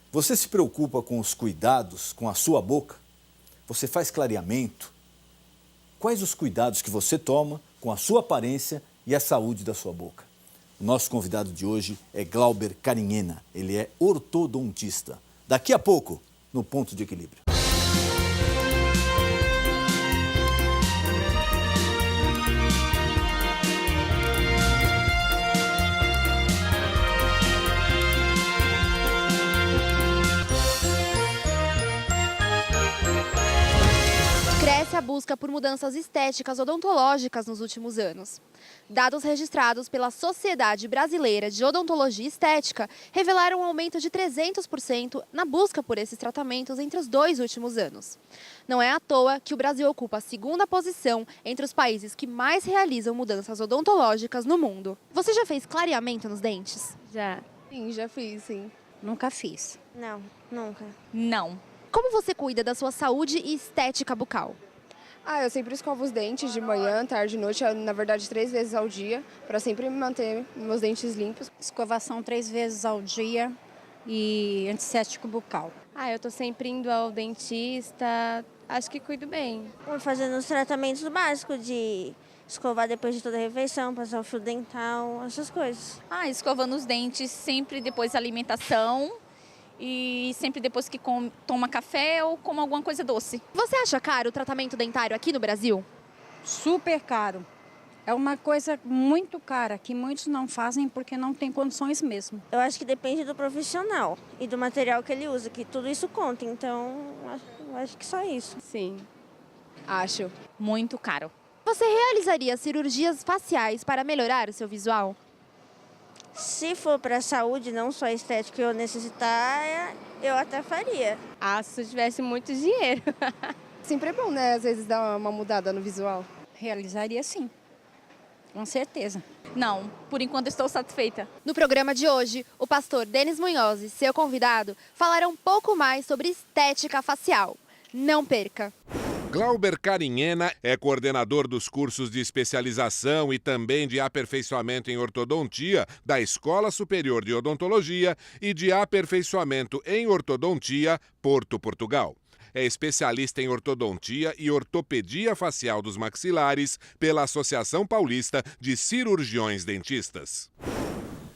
Você se preocupa com os cuidados com a sua boca? Você faz clareamento? Quais os cuidados que você toma com a sua aparência e a saúde da sua boca? O nosso convidado de hoje é Glauber Carinhena. Ele é ortodontista. Daqui a pouco, no Ponto de Equilíbrio. Cresce a busca por mudanças estéticas odontológicas nos últimos anos. Dados registrados pela Sociedade Brasileira de Odontologia Estética revelaram um aumento de 300% na busca por esses tratamentos entre os 2 últimos anos. Não é à toa que o Brasil ocupa a 2ª posição entre os países que mais realizam mudanças odontológicas no mundo. Você já fez clareamento nos dentes? Já. Sim, já fiz, sim. Nunca fiz. Não, nunca. Não. Como você cuida da sua saúde e estética bucal? Eu sempre escovo os dentes de manhã, tarde e noite, na verdade 3 vezes ao dia, para sempre manter meus dentes limpos. Escovação 3 vezes ao dia e antisséptico bucal. Eu tô sempre indo ao dentista, acho que cuido bem. Fazendo os tratamentos básicos de escovar depois de toda a refeição, passar o fio dental, essas coisas. Escovando os dentes sempre depois da alimentação e sempre depois que toma café ou come alguma coisa doce. Você acha caro o tratamento dentário aqui no Brasil? Super caro. É uma coisa muito cara que muitos não fazem porque não tem condições mesmo. Eu acho que depende do profissional e do material que ele usa, que tudo isso conta. Então, eu acho que só isso. Sim, acho. Muito caro. Você realizaria cirurgias faciais para melhorar o seu visual? Se for para a saúde, não só estética que eu necessitar, eu até faria. Se eu tivesse muito dinheiro. Sempre é bom, né? Às vezes dar uma mudada no visual. Realizaria sim, com certeza. Não, por enquanto estou satisfeita. No programa de hoje, o pastor Denis Munhoz e seu convidado falaram um pouco mais sobre estética facial. Não perca! Glauber Carinhena é coordenador dos cursos de especialização e também de aperfeiçoamento em ortodontia da Escola Superior de Odontologia e de aperfeiçoamento em ortodontia, Porto, Portugal. É especialista em ortodontia e ortopedia facial dos maxilares pela Associação Paulista de Cirurgiões Dentistas.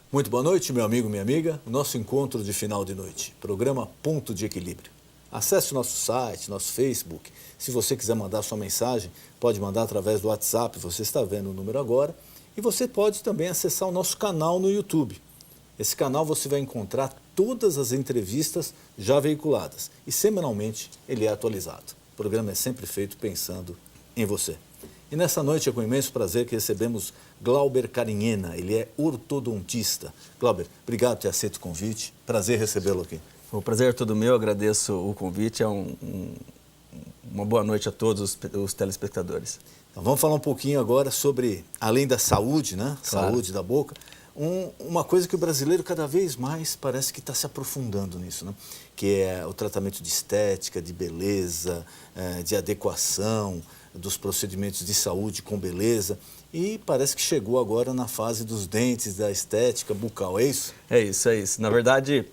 Muito boa noite, meu amigo, minha amiga. O nosso encontro de final de noite, programa Ponto de Equilíbrio. Acesse o nosso site, nosso Facebook. Se você quiser mandar sua mensagem, pode mandar através do WhatsApp, você está vendo o número agora. E você pode também acessar o nosso canal no YouTube. Esse canal você vai encontrar todas as entrevistas já veiculadas. E semanalmente ele é atualizado. O programa é sempre feito pensando em você. E nessa noite é com imenso prazer que recebemos Glauber Carinhena. Ele é ortodontista. Glauber, obrigado por ter aceito o convite. Prazer recebê-lo aqui. O prazer é todo meu, agradeço o convite, uma boa noite a todos os telespectadores. Então, vamos falar um pouquinho agora sobre, além da saúde, né? Claro. Saúde da boca, uma coisa que o brasileiro cada vez mais parece que está se aprofundando nisso, né? Que é o tratamento de estética, de beleza, de adequação dos procedimentos de saúde com beleza. E parece que chegou agora na fase dos dentes, da estética bucal, é isso? É isso, é isso. Na verdade,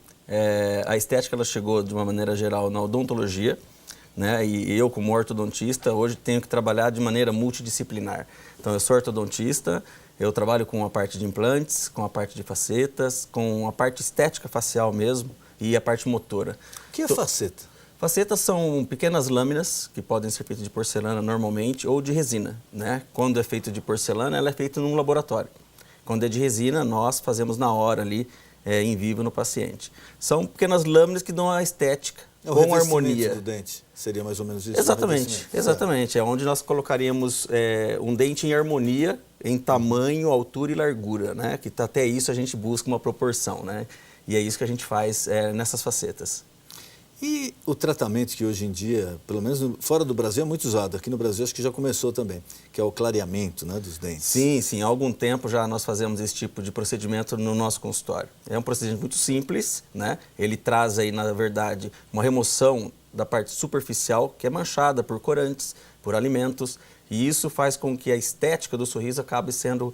a estética ela chegou de uma maneira geral na odontologia, né? E eu, como ortodontista, hoje tenho que trabalhar de maneira multidisciplinar. Então, eu sou ortodontista, eu trabalho com a parte de implantes, com a parte de facetas, com a parte estética facial mesmo e a parte motora. O que é faceta? Facetas são pequenas lâminas que podem ser feitas de porcelana normalmente ou de resina, né? Quando é feito de porcelana, ela é feita num laboratório. Quando é de resina, nós fazemos na hora ali, em vivo no paciente. São pequenas lâminas que dão a estética com harmonia. Do dente seria mais ou menos isso? Exatamente, exatamente. É onde nós colocaríamos um dente em harmonia, em tamanho, altura e largura, né? Que até isso a gente busca uma proporção, né? E é isso que a gente faz nessas facetas. E o tratamento que hoje em dia, pelo menos fora do Brasil, é muito usado. Aqui no Brasil acho que já começou também, que é o clareamento, né, dos dentes. Sim, sim. Há algum tempo já nós fazemos esse tipo de procedimento no nosso consultório. É um procedimento muito simples, né? Ele traz aí, na verdade, uma remoção da parte superficial, que é manchada por corantes, por alimentos, e isso faz com que a estética do sorriso acabe sendo...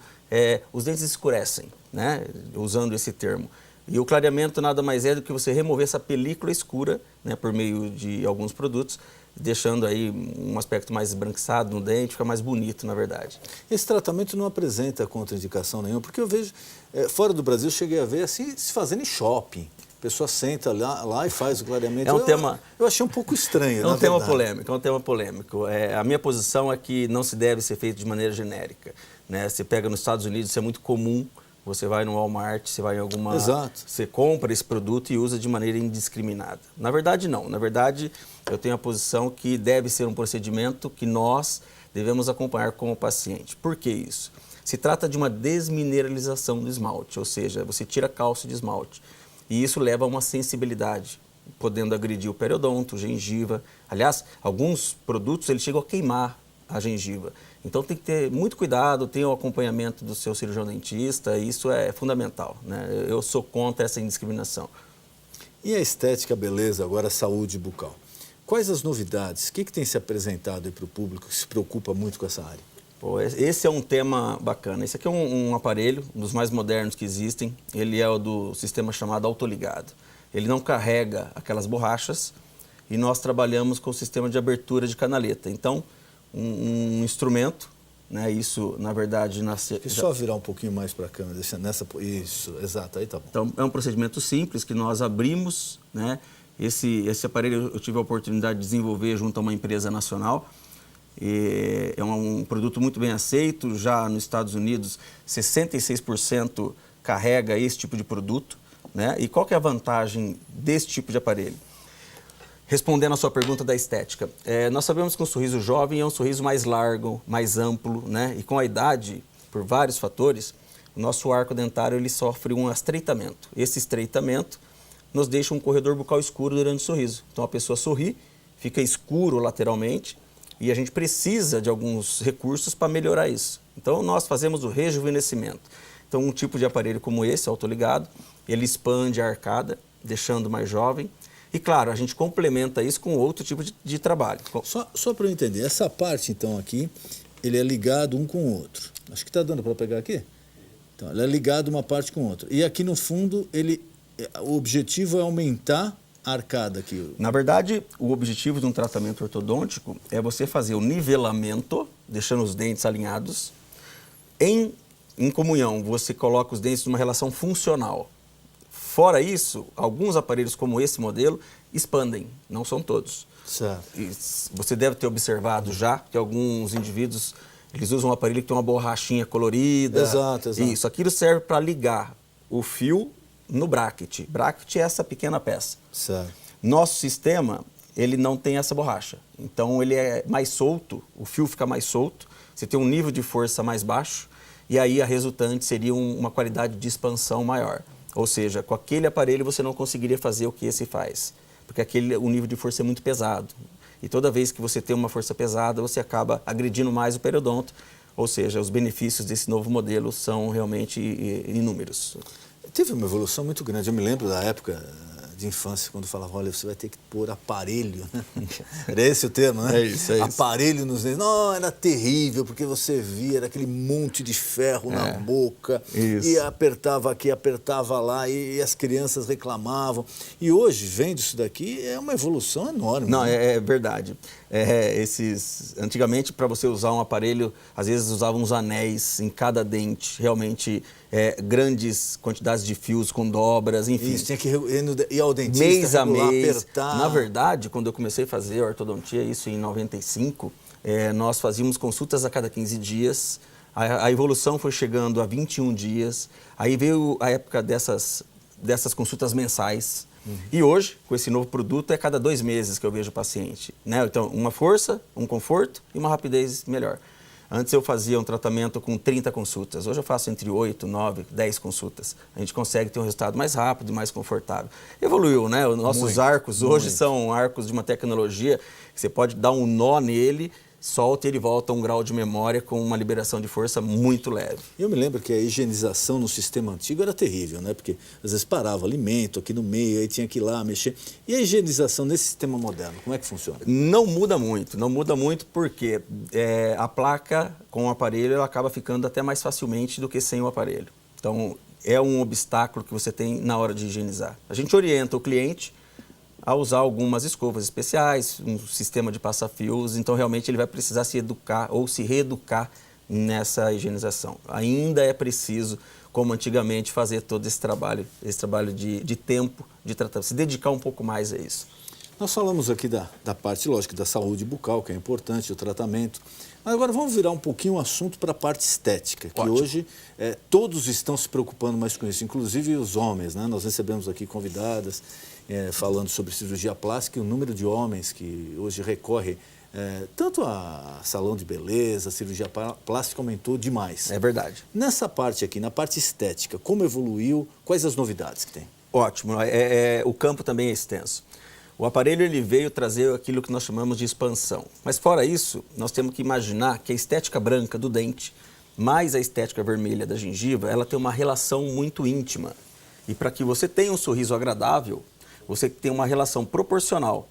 os dentes escurecem, né? Usando esse termo. E o clareamento nada mais é do que você remover essa película escura, né, por meio de alguns produtos, deixando aí um aspecto mais esbranquiçado no dente, fica mais bonito, na verdade. Esse tratamento não apresenta contraindicação nenhuma, porque eu vejo, fora do Brasil, cheguei a ver assim, se fazendo em shopping. A pessoa senta lá e faz o clareamento. Eu achei um pouco estranho, É um tema polêmico, a minha posição é que não se deve ser feito de maneira genérica, né? Você pega nos Estados Unidos, isso é muito comum. Você vai no Walmart, você vai em alguma... Exato. Você compra esse produto e usa de maneira indiscriminada. Na verdade, não. Na verdade, eu tenho a posição que deve ser um procedimento que nós devemos acompanhar como paciente. Por que isso? Se trata de uma desmineralização do esmalte, ou seja, você tira a calça de esmalte. E isso leva a uma sensibilidade, podendo agredir o periodonto, gengiva. Aliás, alguns produtos eles chegam a queimar a gengiva. Então tem que ter muito cuidado, ter o acompanhamento do seu cirurgião dentista, isso é fundamental, né? Eu sou contra essa indiscriminação. E a estética, a beleza, agora a saúde bucal? Quais as novidades? O que tem se apresentado para o público que se preocupa muito com essa área? Pô, esse é um tema bacana. Esse aqui é um aparelho, um dos mais modernos que existem. Ele é o do sistema chamado autoligado. Ele não carrega aquelas borrachas e nós trabalhamos com o sistema de abertura de canaleta. Então, um instrumento, né? Isso, na verdade, nasce... Só virar um pouquinho mais para a câmera, isso, exato, aí tá bom. Então, é um procedimento simples que nós abrimos, né? Esse aparelho eu tive a oportunidade de desenvolver junto a uma empresa nacional. É um produto muito bem aceito, já nos Estados Unidos 66% carrega esse tipo de produto, né? E qual que é a vantagem desse tipo de aparelho? Respondendo à sua pergunta da estética, nós sabemos que um sorriso jovem é um sorriso mais largo, mais amplo, né? E com a idade, por vários fatores, o nosso arco dentário ele sofre um estreitamento. Esse estreitamento nos deixa um corredor bucal escuro durante o sorriso. Então a pessoa sorri, fica escuro lateralmente e a gente precisa de alguns recursos para melhorar isso. Então nós fazemos o rejuvenescimento. Então um tipo de aparelho como esse, autoligado, ele expande a arcada, deixando mais jovem. E, claro, a gente complementa isso com outro tipo de trabalho. Só para eu entender, essa parte, então, aqui, ele é ligado um com o outro. Acho que está dando para pegar aqui? Então, ele é ligado uma parte com outra. E aqui, no fundo, o objetivo é aumentar a arcada aqui. Na verdade, o objetivo de um tratamento ortodôntico é você fazer o nivelamento, deixando os dentes alinhados. Em comunhão, você coloca os dentes numa relação funcional. Fora isso, alguns aparelhos como esse modelo expandem, não são todos. Certo. E você deve ter observado já que alguns indivíduos eles usam um aparelho que tem uma borrachinha colorida. Exato. Isso, aquilo serve para ligar o fio no bracket. Bracket é essa pequena peça. Certo. Nosso sistema, ele não tem essa borracha. Então ele é mais solto, o fio fica mais solto, você tem um nível de força mais baixo e aí a resultante seria uma qualidade de expansão maior. Ou seja, com aquele aparelho você não conseguiria fazer o que esse faz, porque o nível de força é muito pesado. E toda vez que você tem uma força pesada, você acaba agredindo mais o periodonto, ou seja, os benefícios desse novo modelo são realmente inúmeros. Teve uma evolução muito grande. Eu me lembro da época de infância, quando falava, olha, você vai ter que pôr aparelho, né? Era esse o termo, né? É isso. Aparelho nos dentes. Não, era terrível, porque você via, era aquele monte de ferro na boca. Isso. E apertava aqui, apertava lá, e as crianças reclamavam. E hoje, vendo isso daqui, é uma evolução enorme. Não, né? é verdade. Antigamente, para você usar um aparelho, às vezes usavam uns anéis em cada dente, realmente grandes quantidades de fios com dobras, enfim. Isso, tinha que ir ao dentista, mês a mês. apertar. Na verdade, quando eu comecei a fazer ortodontia, isso em 95, nós fazíamos consultas a cada 15 dias. A evolução foi chegando a 21 dias. Aí veio a época dessas consultas mensais. E hoje, com esse novo produto, é cada 2 meses que eu vejo o paciente, né? Então, uma força, um conforto e uma rapidez melhor. Antes eu fazia um tratamento com 30 consultas. Hoje eu faço entre 8, 9, 10 consultas. A gente consegue ter um resultado mais rápido e mais confortável. Evoluiu, né? Os nossos arcos hoje são arcos de uma tecnologia que você pode dar um nó nele, solta e ele volta a um grau de memória com uma liberação de força muito leve. Eu me lembro que a higienização no sistema antigo era terrível, né? Porque às vezes parava alimento aqui no meio, aí tinha que ir lá mexer. E a higienização nesse sistema moderno, como é que funciona? Não muda muito porque a placa com o aparelho ela acaba ficando até mais facilmente do que sem o aparelho. Então, é um obstáculo que você tem na hora de higienizar. A gente orienta o cliente a usar algumas escovas especiais, um sistema de passa-fios, então realmente ele vai precisar se educar ou se reeducar nessa higienização. Ainda é preciso, como antigamente, fazer todo esse trabalho de tempo, de tratamento, se dedicar um pouco mais a isso. Nós falamos aqui da parte, lógico, da saúde bucal, que é importante, o tratamento. Mas agora vamos virar um pouquinho o assunto para a parte estética, que Ótimo. hoje todos estão se preocupando mais com isso, inclusive os homens, né? Nós recebemos aqui convidadas falando sobre cirurgia plástica, e o número de homens que hoje recorre tanto a salão de beleza, a cirurgia plástica aumentou demais. É verdade. Nessa parte aqui, na parte estética, como evoluiu, quais as novidades que tem? Ótimo, o campo também é extenso. O aparelho ele veio trazer aquilo que nós chamamos de expansão. Mas fora isso, nós temos que imaginar que a estética branca do dente, mais a estética vermelha da gengiva, ela tem uma relação muito íntima. E para que você tenha um sorriso agradável, você tem uma relação proporcional,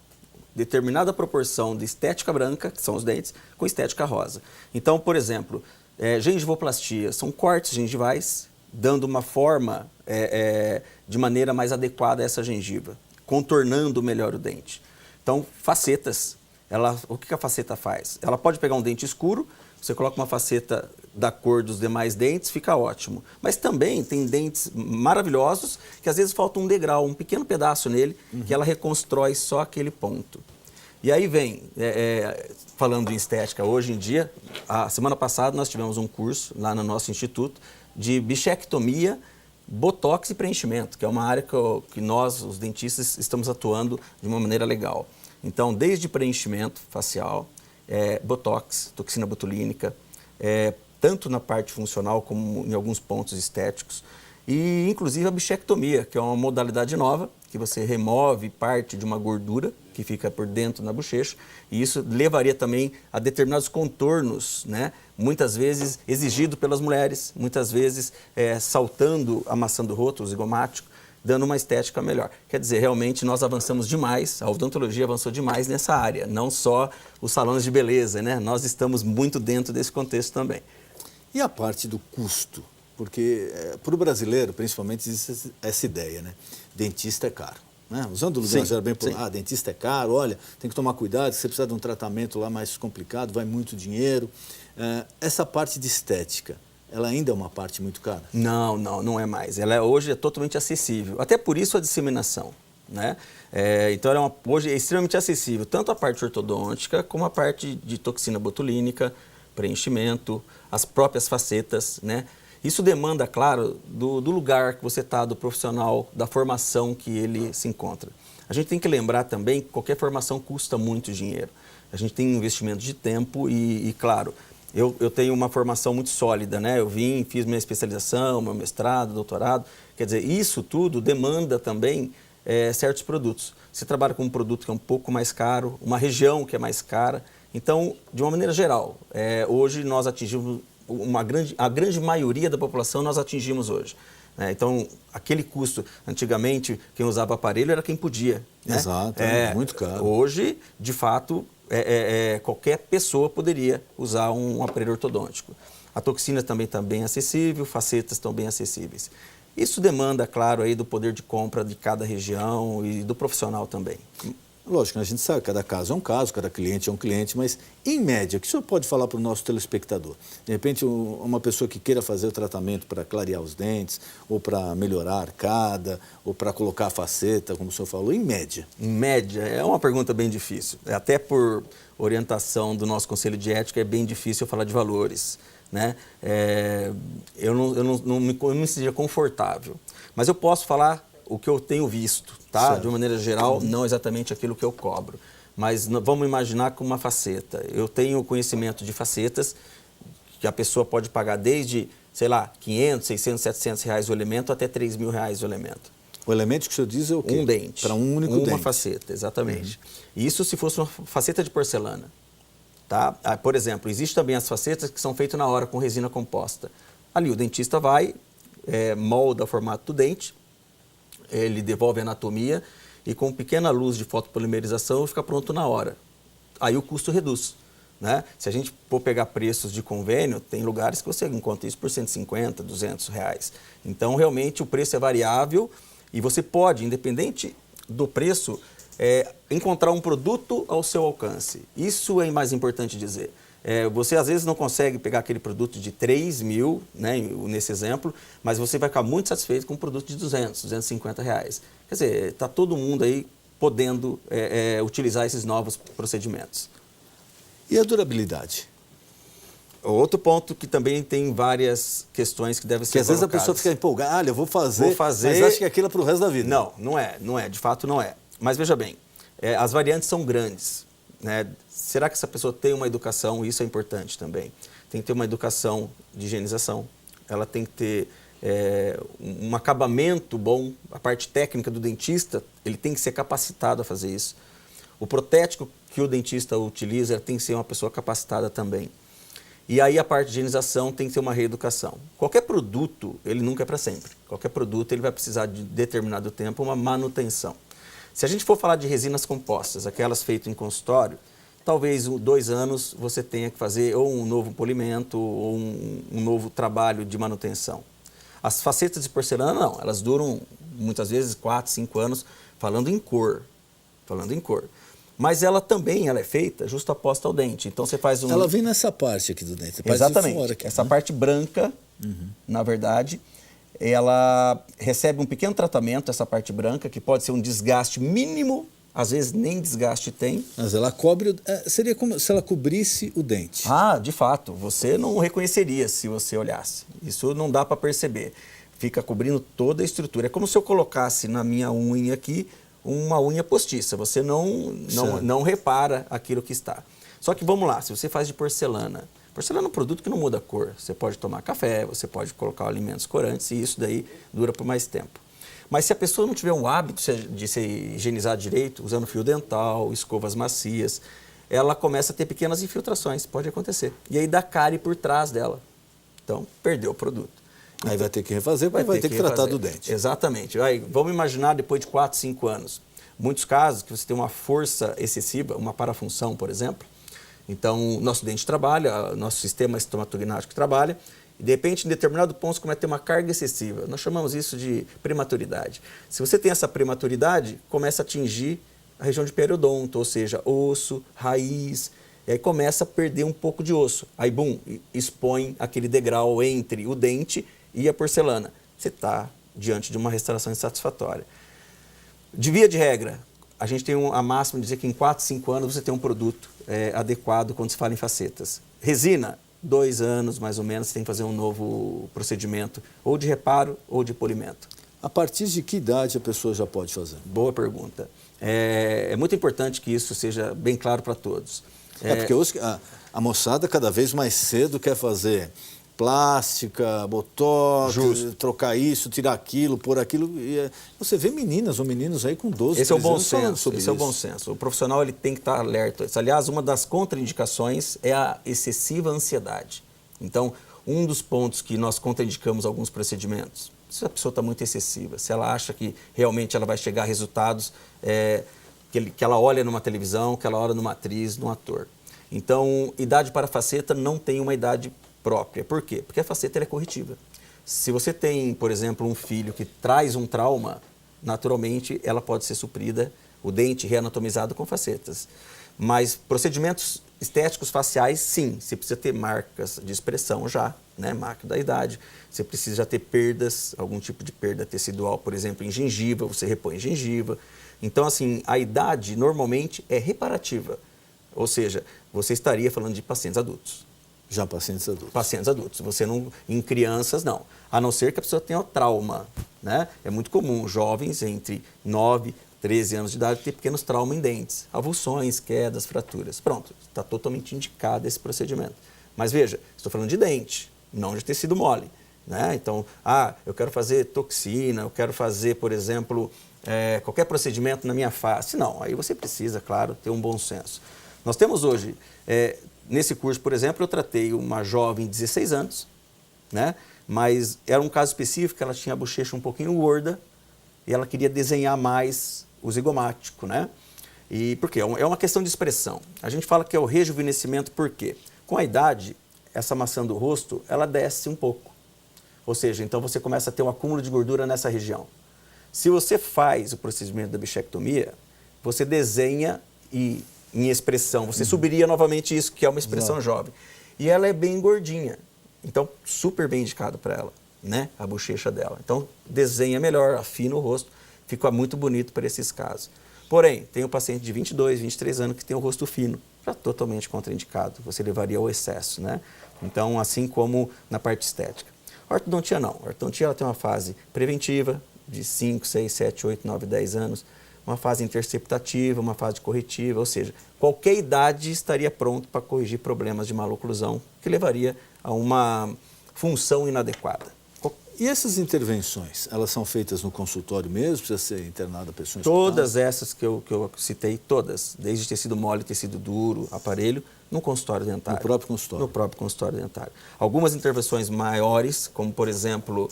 determinada proporção de estética branca, que são os dentes, com estética rosa. Então, por exemplo, gengivoplastia são cortes gengivais, dando uma forma de maneira mais adequada a essa gengiva, contornando melhor o dente. Então, facetas, o que a faceta faz? Ela pode pegar um dente escuro, você coloca uma faceta da cor dos demais dentes, fica ótimo. Mas também tem dentes maravilhosos que às vezes falta um degrau, um pequeno pedaço nele, que ela reconstrói só aquele ponto. E aí vem, falando em estética, hoje em dia, a semana passada nós tivemos um curso lá no nosso instituto de bichectomia, botox e preenchimento, que é uma área que nós, os dentistas, estamos atuando de uma maneira legal. Então, desde preenchimento facial, botox, toxina botulínica, tanto na parte funcional como em alguns pontos estéticos, e inclusive a bichectomia, que é uma modalidade nova, que você remove parte de uma gordura que fica por dentro na bochecha, e isso levaria também a determinados contornos, né? Muitas vezes exigido pelas mulheres, muitas vezes saltando a maçã do rosto, o zigomático, dando uma estética melhor. Quer dizer, realmente nós avançamos demais, a odontologia avançou demais nessa área, não só os salões de beleza, né? Nós estamos muito dentro desse contexto também. E a parte do custo? Porque para o brasileiro, principalmente, existe essa ideia, né? Dentista é caro. Né? Usando o lugar já bem por dentista é caro, olha, tem que tomar cuidado, se você precisar de um tratamento lá mais complicado, vai muito dinheiro. Essa parte de estética, ela ainda é uma parte muito cara? Não é mais. Ela hoje é totalmente acessível. Até por isso a disseminação, né? Então, hoje é extremamente acessível, tanto a parte ortodôntica como a parte de toxina botulínica, preenchimento, as próprias facetas, né? Isso demanda, claro, do lugar que você está, do profissional, da formação que ele se encontra. A gente tem que lembrar também que qualquer formação custa muito dinheiro. A gente tem um investimento de tempo e claro, eu tenho uma formação muito sólida, né? Eu fiz minha especialização, meu mestrado, doutorado. Quer dizer, isso tudo demanda também certos produtos. Você trabalha com um produto que é um pouco mais caro, uma região que é mais cara. Então, de uma maneira geral, hoje nós atingimos a grande maioria da população nós atingimos hoje. Então, aquele custo, antigamente, quem usava aparelho era quem podia. Né? Exato, muito caro. Hoje, de fato, qualquer pessoa poderia usar um aparelho ortodôntico. A toxina também está bem acessível, facetas estão bem acessíveis. Isso demanda, claro, aí do poder de compra de cada região e do profissional também. Lógico, a gente sabe que cada caso é um caso, cada cliente é um cliente, mas em média, o que o senhor pode falar para o nosso telespectador? De repente, uma pessoa que queira fazer o tratamento para clarear os dentes, ou para melhorar a arcada, ou para colocar a faceta, como o senhor falou, em média? Em média, é uma pergunta bem difícil. Até por orientação do nosso Conselho de Ética, é bem difícil falar de valores. Né? Eu não me sinto confortável, mas eu posso falar o que eu tenho visto, tá? Certo. De uma maneira geral, não exatamente aquilo que eu cobro. Mas vamos imaginar com uma faceta. Eu tenho conhecimento de facetas que a pessoa pode pagar desde, sei lá, 500, 600, 700 reais o elemento até 3 mil reais o elemento. O elemento que o senhor diz é o quê? Um dente. Para um único dente. Uma faceta, exatamente. Isso se fosse uma faceta de porcelana. Tá? Por exemplo, existem também as facetas que são feitas na hora com resina composta. Ali o dentista vai, molda o formato do dente, ele devolve a anatomia e com pequena luz de fotopolimerização fica pronto na hora. Aí o custo reduz. né? Se a gente for pegar preços de convênio, tem lugares que você encontra isso por 150, 200 reais. Então, realmente, o preço é variável e você pode, independente do preço, encontrar um produto ao seu alcance. Isso é mais importante dizer. Você, às vezes, não consegue pegar aquele produto de 3 mil, né, nesse exemplo, mas você vai ficar muito satisfeito com um produto de 200, 250 reais. Quer dizer, está todo mundo aí podendo utilizar esses novos procedimentos. E a durabilidade? Outro ponto que também tem várias questões que devem ser Porque às vezes a colocadas. pessoa fica empolgada, eu vou fazer, mas acha que aquilo é para o resto da vida. Não é, de fato não é. Mas veja bem, as variantes são grandes, né? Será que essa pessoa tem uma educação? Isso é importante também. Tem que ter uma educação de higienização, ela tem que ter um acabamento bom, a parte técnica do dentista, ele tem que ser capacitado a fazer isso. O protético que o dentista utiliza tem que ser uma pessoa capacitada também. E aí a parte de higienização tem que ter uma reeducação. Qualquer produto, ele nunca é para sempre. Qualquer produto, ele vai precisar de determinado tempo uma manutenção. Se a gente for falar de resinas compostas, aquelas feitas em consultório, talvez 2 anos você tenha que fazer ou um novo polimento ou um novo trabalho de manutenção. As facetas de porcelana, não. Elas duram, muitas vezes, 4, 5 anos, falando em cor. Mas ela também é feita justo aposta ao dente. Então você faz Ela vem nessa parte aqui do dente. Exatamente. Fora aqui, essa né? parte branca, na verdade, ela recebe um pequeno tratamento, essa parte branca, que pode ser um desgaste mínimo, às vezes nem desgaste tem. Mas ela cobre, seria como se ela cobrisse o dente. Ah, de fato, você não reconheceria se você olhasse. Isso não dá para perceber. Fica cobrindo toda a estrutura. É como se eu colocasse na minha unha aqui uma unha postiça. Você não repara aquilo que está. Só que vamos lá, se você faz de porcelana. Porcelana é um produto que não muda a cor. Você pode tomar café, você pode colocar alimentos corantes e isso daí dura por mais tempo. Mas se a pessoa não tiver um hábito de se higienizar direito, usando fio dental, escovas macias, ela começa a ter pequenas infiltrações, pode acontecer. E aí dá cárie por trás dela. Então, perdeu o produto. Aí vai ter que refazer, vai ter que tratar do dente. Exatamente. Aí, vamos imaginar depois de 4, 5 anos. Muitos casos que você tem uma força excessiva, uma parafunção, por exemplo. Então, nosso dente trabalha, nosso sistema estomatognático trabalha, e de repente, em determinado ponto, você começa a ter uma carga excessiva. Nós chamamos isso de prematuridade. Se você tem essa prematuridade, começa a atingir a região de periodonto, ou seja, osso, raiz, e aí começa a perder um pouco de osso. Aí, bum, expõe aquele degrau entre o dente e a porcelana. Você está diante de uma restauração insatisfatória. De via de regra, a gente tem a máxima de dizer que em 4, 5 anos você tem um produto adequado quando se fala em facetas. Resina, 2 anos mais ou menos, você tem que fazer um novo procedimento, ou de reparo ou de polimento. A partir de que idade a pessoa já pode fazer? Boa pergunta. É muito importante que isso seja bem claro para todos. Porque hoje a moçada cada vez mais cedo quer fazer plástica, botox, trocar isso, tirar aquilo, pôr aquilo. E você vê meninas ou meninos aí com 12, esse é o bom anos falando senso. sobre Esse é o isso. bom senso. O profissional ele tem que estar alerta. Aliás, uma das contraindicações é a excessiva ansiedade. Então, um dos pontos que nós contraindicamos alguns procedimentos, se a pessoa está muito excessiva, se ela acha que realmente ela vai chegar a resultados que ela olha numa televisão, que ela olha numa atriz, num ator. Então, idade para faceta não tem uma idade própria. Por quê? Porque a faceta é corretiva. Se você tem, por exemplo, um filho que traz um trauma, naturalmente ela pode ser suprida, o dente reanatomizado com facetas. Mas procedimentos estéticos faciais, sim, você precisa ter marcas de expressão já, né? Marca da idade. Você precisa já ter perdas, algum tipo de perda tecidual, por exemplo, em gengiva, você repõe gengiva. Então, assim, a idade normalmente é reparativa. Ou seja, você estaria falando de pacientes adultos. Já pacientes adultos. Pacientes adultos. Você não, em crianças, não. A não ser que a pessoa tenha um trauma, né? É muito comum jovens entre 9, 13 anos de idade ter pequenos traumas em dentes, avulsões, quedas, fraturas. Pronto, está totalmente indicado esse procedimento. Mas veja, estou falando de dente, não de tecido mole, né? Então, eu quero fazer toxina, eu quero fazer, por exemplo, qualquer procedimento na minha face. Não, aí você precisa, claro, ter um bom senso. Nós temos hoje, nesse curso, por exemplo, eu tratei uma jovem de 16 anos, né? Mas era um caso específico, ela tinha a bochecha um pouquinho gorda e ela queria desenhar mais o zigomático, né? E por quê? É uma questão de expressão. A gente fala que é o rejuvenescimento por quê? Com a idade, essa maçã do rosto, ela desce um pouco. Ou seja, então você começa a ter um acúmulo de gordura nessa região. Se você faz o procedimento da bichectomia, você desenha e em expressão, você subiria novamente isso, que é uma expressão jovem. E ela é bem gordinha, então super bem indicado para ela, né? A bochecha dela. Então desenha melhor, afina o rosto, fica muito bonito para esses casos. Porém, tem um paciente de 22, 23 anos que tem o rosto fino, já totalmente contraindicado, você levaria ao excesso, né? Então, assim como na parte estética. A ortodontia não, a ortodontia ela tem uma fase preventiva, de 5, 6, 7, 8, 9, 10 anos, uma fase interceptativa, uma fase corretiva, ou seja, qualquer idade estaria pronto para corrigir problemas de maloclusão que levaria a uma função inadequada. E essas intervenções, elas são feitas no consultório mesmo? Precisa ser internada a pessoa em Todas essas que eu citei, todas, desde tecido mole, tecido duro, aparelho, no consultório dentário. No próprio consultório? No próprio consultório dentário. Algumas intervenções maiores, como por exemplo,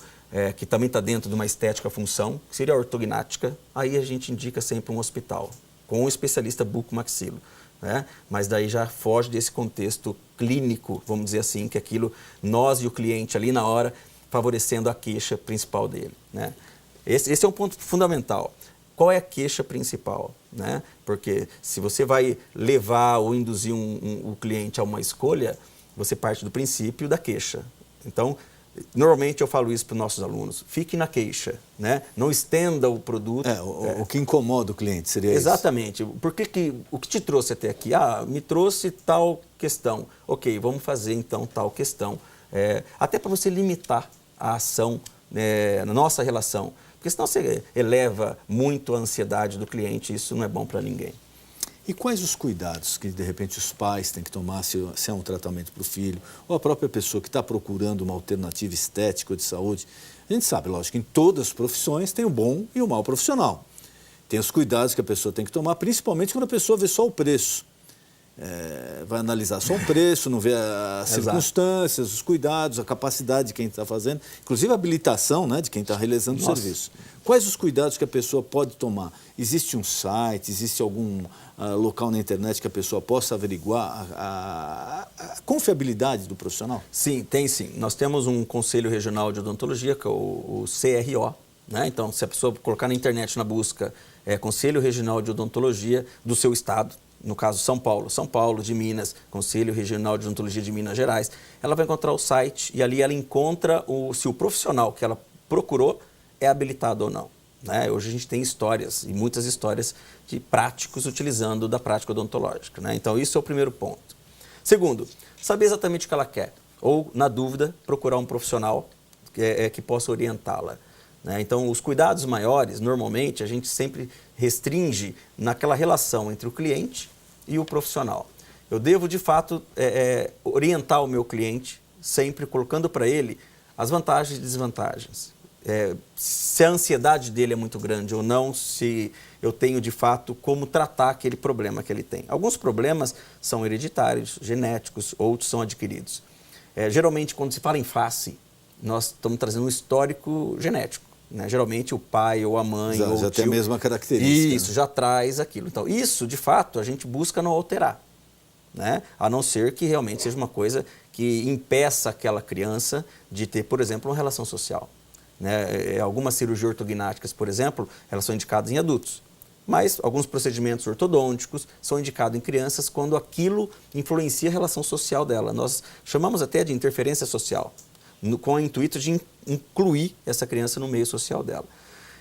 que também está dentro de uma estética função, que seria a ortognática, aí a gente indica sempre um hospital, com um especialista bucomaxilo. Né? Mas daí já foge desse contexto clínico, vamos dizer assim, que aquilo, nós e o cliente ali na hora, favorecendo a queixa principal dele. Né? Esse é um ponto fundamental. Qual é a queixa principal? Né? Porque se você vai levar ou induzir o cliente a uma escolha, você parte do princípio da queixa. Então, normalmente eu falo isso para os nossos alunos, fique na queixa, né? Não estenda o produto. O que incomoda o cliente seria exatamente. Isso? Exatamente. O que te trouxe até aqui? Me trouxe tal questão. Ok, vamos fazer então tal questão. Até para você limitar a ação na nossa relação. Porque senão você eleva muito a ansiedade do cliente, isso não é bom para ninguém. E quais os cuidados que, de repente, os pais têm que tomar se é um tratamento para o filho, ou a própria pessoa que está procurando uma alternativa estética ou de saúde? A gente sabe, lógico, que em todas as profissões tem o bom e o mau profissional. Tem os cuidados que a pessoa tem que tomar, principalmente quando a pessoa vê só o preço. Vai analisar só o preço, não vê as circunstâncias, os cuidados, a capacidade de quem está fazendo, inclusive a habilitação, né, de quem está realizando o serviço. Quais os cuidados que a pessoa pode tomar? Existe um site, existe algum local na internet que a pessoa possa averiguar a confiabilidade do profissional? Sim, tem sim. Nós temos um Conselho Regional de Odontologia, que é o CRO. Né? Então, se a pessoa colocar na internet na busca Conselho Regional de Odontologia do seu estado, no caso São Paulo de Minas, Conselho Regional de Odontologia de Minas Gerais, ela vai encontrar o site e ali ela encontra se o profissional que ela procurou é habilitado ou não. Né? Hoje a gente tem histórias, e muitas histórias de práticos utilizando da prática odontológica. Né? Então isso é o primeiro ponto. Segundo, saber exatamente o que ela quer, ou na dúvida, procurar um profissional que possa orientá-la. Né? Então os cuidados maiores, normalmente, a gente sempre restringe naquela relação entre o cliente e o profissional. Eu devo, de fato, orientar o meu cliente, sempre colocando para ele as vantagens e desvantagens. Se a ansiedade dele é muito grande ou não, se eu tenho, de fato, como tratar aquele problema que ele tem. Alguns problemas são hereditários, genéticos, outros são adquiridos. Geralmente, quando se fala em face, nós estamos trazendo um histórico genético. Né? Geralmente o pai ou a mãe ou o tio, já tem a mesma característica. Isso, já traz aquilo. Então, isso, de fato, a gente busca não alterar. Né? A não ser que realmente seja uma coisa que impeça aquela criança de ter, por exemplo, uma relação social. Né? Algumas cirurgias ortognáticas, por exemplo, elas são indicadas em adultos. Mas alguns procedimentos ortodônticos são indicados em crianças quando aquilo influencia a relação social dela. Nós chamamos até de interferência social, com o intuito de incluir essa criança no meio social dela.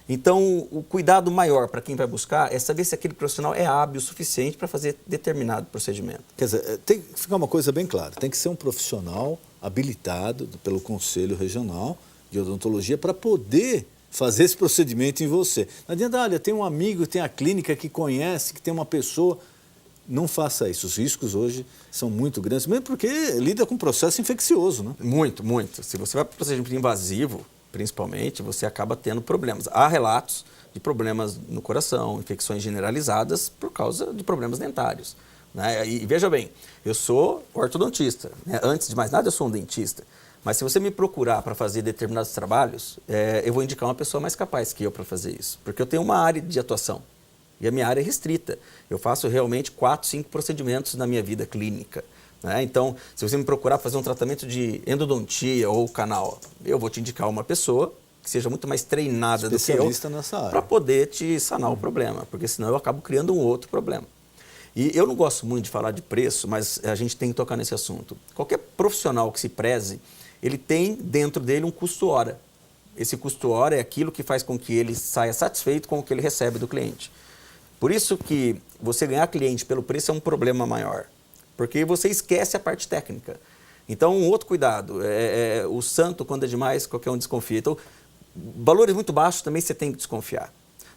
Então, o cuidado maior para quem vai buscar é saber se aquele profissional é hábil o suficiente para fazer determinado procedimento. Quer dizer, tem que ficar uma coisa bem clara, tem que ser um profissional habilitado pelo Conselho Regional de Odontologia para poder fazer esse procedimento em você. Não adianta, olha, tem um amigo, tem a clínica que conhece, que tem uma pessoa. Não faça isso. Os riscos hoje são muito grandes, mesmo porque lida com um processo infeccioso, né? Muito, muito. Se você vai para o procedimento invasivo, principalmente, você acaba tendo problemas. Há relatos de problemas no coração, infecções generalizadas por causa de problemas dentários. Né? E veja bem, eu sou ortodontista. Né? Antes de mais nada, eu sou um dentista. Mas se você me procurar para fazer determinados trabalhos, eu vou indicar uma pessoa mais capaz que eu para fazer isso. Porque eu tenho uma área de atuação. E a minha área é restrita. Eu faço realmente 4, 5 procedimentos na minha vida clínica. Né? Então, se você me procurar fazer um tratamento de endodontia ou canal, eu vou te indicar uma pessoa que seja muito mais treinada do que eu nessa área, para poder te sanar o problema, porque senão eu acabo criando um outro problema. E eu não gosto muito de falar de preço, mas a gente tem que tocar nesse assunto. Qualquer profissional que se preze, ele tem dentro dele um custo-hora. Esse custo-hora é aquilo que faz com que ele saia satisfeito com o que ele recebe do cliente. Por isso que você ganhar cliente pelo preço é um problema maior, porque você esquece a parte técnica. Então, um outro cuidado, o santo, quando é demais, qualquer um desconfia. Então, valores muito baixos também você tem que desconfiar.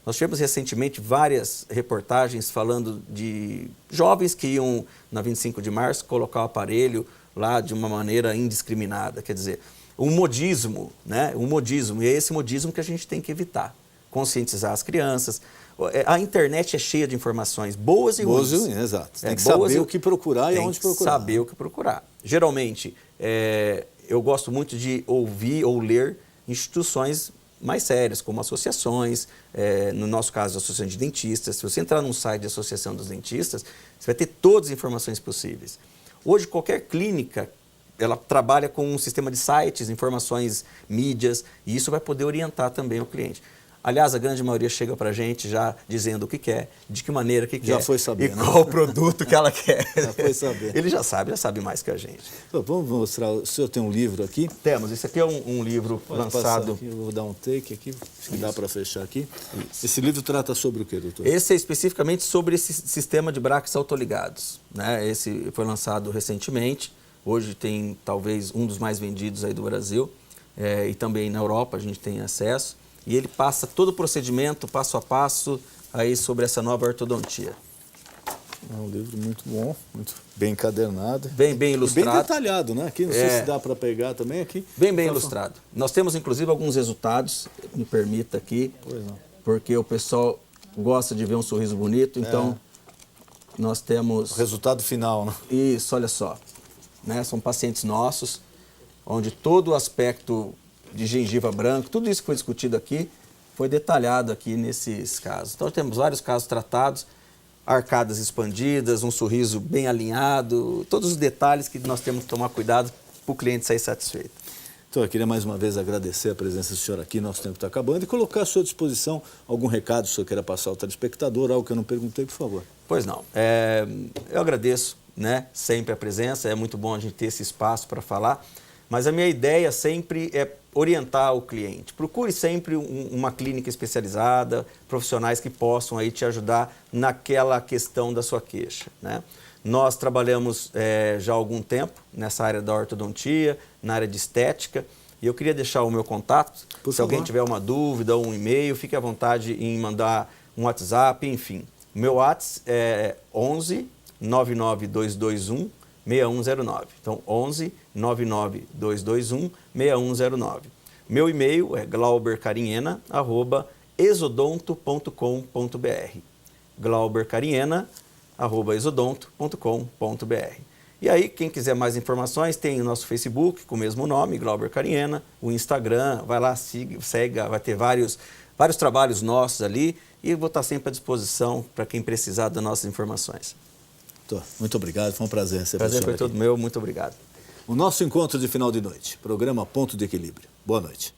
Nós tivemos recentemente várias reportagens falando de jovens que iam, na 25 de março, colocar o aparelho lá de uma maneira indiscriminada. Quer dizer, um modismo, né? Um modismo, e é esse modismo que a gente tem que evitar. Conscientizar as crianças. A internet é cheia de informações boas e ruins. Boas e ruins, exato. Tem que saber o que procurar e onde procurar. Tem que saber o que procurar. Geralmente, eu gosto muito de ouvir ou ler instituições mais sérias, como associações, no nosso caso, a Associação de Dentistas. Se você entrar num site da Associação dos Dentistas, você vai ter todas as informações possíveis. Hoje, qualquer clínica, ela trabalha com um sistema de sites, informações, mídias, e isso vai poder orientar também o cliente. Aliás, a grande maioria chega para a gente já dizendo o que quer, de que maneira que quer. Já foi saber, e qual o produto que ela quer. Já foi saber. Ele já sabe mais que a gente. Então, vamos mostrar, o senhor tem um livro aqui? Temos, esse aqui é um livro lançado... Aqui, eu vou dar um take aqui, acho que dá para fechar aqui. Isso. Esse livro trata sobre o quê, doutor? Esse é especificamente sobre esse sistema de brackets autoligados. Né? Esse foi lançado recentemente, hoje tem talvez um dos mais vendidos aí do Brasil, e também na Europa a gente tem acesso. E ele passa todo o procedimento, passo a passo, aí sobre essa nova ortodontia. É um livro muito bom, muito bem encadernado. Bem ilustrado. E bem detalhado, né? Aqui, não sei se dá para pegar também aqui. Bem ilustrado. Nós temos, inclusive, alguns resultados, me permita aqui, porque o pessoal gosta de ver um sorriso bonito, então nós temos... O resultado final, né? Isso, olha só. Né? São pacientes nossos, onde todo o aspecto de gengiva branca, tudo isso que foi discutido aqui, foi detalhado aqui nesses casos. Então, temos vários casos tratados, arcadas expandidas, um sorriso bem alinhado, todos os detalhes que nós temos que tomar cuidado para o cliente sair satisfeito. Então, eu queria mais uma vez agradecer a presença do senhor aqui, nosso tempo está acabando, e colocar à sua disposição algum recado que o senhor queira passar ao telespectador, algo que eu não perguntei, por favor. Pois não. Eu agradeço, né, sempre a presença, é muito bom a gente ter esse espaço para falar, mas a minha ideia sempre é orientar o cliente. Procure sempre uma clínica especializada, profissionais que possam aí te ajudar naquela questão da sua queixa, né? Nós trabalhamos já há algum tempo nessa área da ortodontia, na área de estética, e eu queria deixar o meu contato. Se alguém tiver uma dúvida ou um e-mail, fique à vontade em mandar um WhatsApp, enfim. O meu WhatsApp é 11 99221 6109. Então, 11 99221 6109. Meu e-mail é glaubercarinhena@exodonto.com.br. glaubercarinhena@exodonto.com.br. E aí, quem quiser mais informações, tem o nosso Facebook com o mesmo nome, Glauber Carinhena, o Instagram, vai lá, segue, vai ter vários trabalhos nossos ali, e eu vou estar sempre à disposição para quem precisar das nossas informações. Muito obrigado, foi um prazer receber Prazer o senhor foi todo meu, muito obrigado. O nosso encontro de final de noite, programa Ponto de Equilíbrio. Boa noite.